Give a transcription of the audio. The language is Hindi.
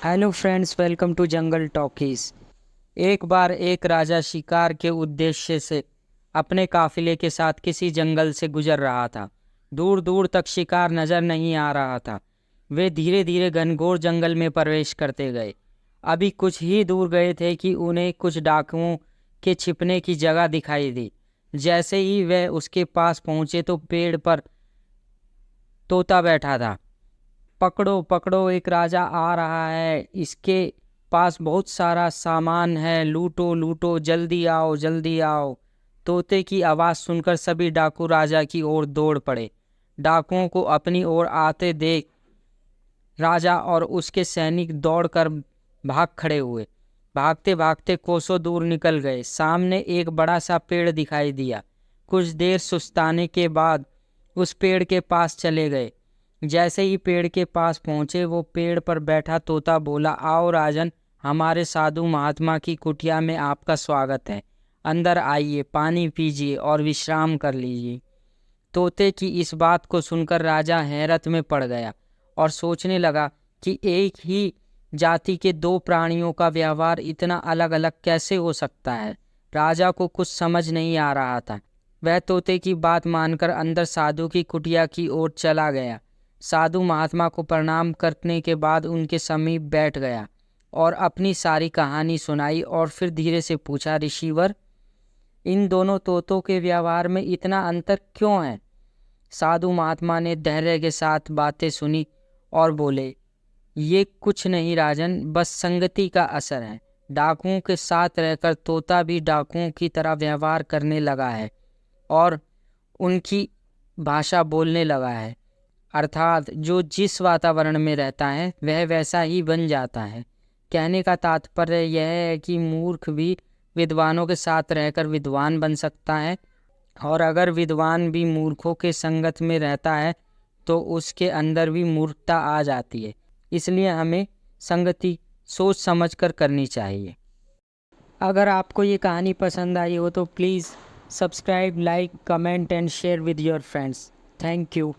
Hello friends, welcome to jungle talkies. एक बार एक राजा शिकार के उद्देश्य से अपने काफिले के साथ किसी जंगल से गुजर रहा था। दूर दूर तक शिकार नजर नहीं आ रहा था। वे धीरे धीरे घनघोर जंगल में प्रवेश करते गए। अभी कुछ ही दूर गए थे कि उन्हें कुछ डाकुओं के छिपने की जगह दिखाई दी। जैसे ही वे उसके पास पहुंचे तो पेड़ पर तोता बैठा था। पकड़ो पकड़ो, एक राजा आ रहा है, इसके पास बहुत सारा सामान है, लूटो लूटो, जल्दी आओ जल्दी आओ। तोते की आवाज़ सुनकर सभी डाकू राजा की ओर दौड़ पड़े। डाकुओं को अपनी ओर आते देख राजा और उसके सैनिक दौड़कर भाग खड़े हुए। भागते भागते कोसों दूर निकल गए। सामने एक बड़ा सा पेड़ दिखाई दिया। कुछ देर सुस्ताने के बाद उस पेड़ के पास चले गए। जैसे ही पेड़ के पास पहुंचे, वो पेड़ पर बैठा तोता बोला, आओ राजन, हमारे साधु महात्मा की कुटिया में आपका स्वागत है। अंदर आइए, पानी पीजिए और विश्राम कर लीजिए। तोते की इस बात को सुनकर राजा हैरत में पड़ गया और सोचने लगा कि एक ही जाति के दो प्राणियों का व्यवहार इतना अलग अलग कैसे हो सकता है। राजा को कुछ समझ नहीं आ रहा था। वह तोते की बात मानकर अंदर साधु की कुटिया की ओर चला गया। साधु महात्मा को प्रणाम करने के बाद उनके समीप बैठ गया और अपनी सारी कहानी सुनाई और फिर धीरे से पूछा, ऋषिवर, इन दोनों तोतों के व्यवहार में इतना अंतर क्यों है? साधु महात्मा ने धैर्य के साथ बातें सुनी और बोले, ये कुछ नहीं राजन, बस संगति का असर है। डाकुओं के साथ रहकर तोता भी डाकुओं की तरह व्यवहार करने लगा है और उनकी भाषा बोलने लगा है। अर्थात जो जिस वातावरण में रहता है वह वैसा ही बन जाता है। कहने का तात्पर्य यह है कि मूर्ख भी विद्वानों के साथ रहकर विद्वान बन सकता है, और अगर विद्वान भी मूर्खों के संगत में रहता है तो उसके अंदर भी मूर्खता आ जाती है। इसलिए हमें संगति सोच समझ कर करनी चाहिए। अगर आपको ये कहानी पसंद आई हो तो please subscribe, like, comment and share with your friends. Thank you.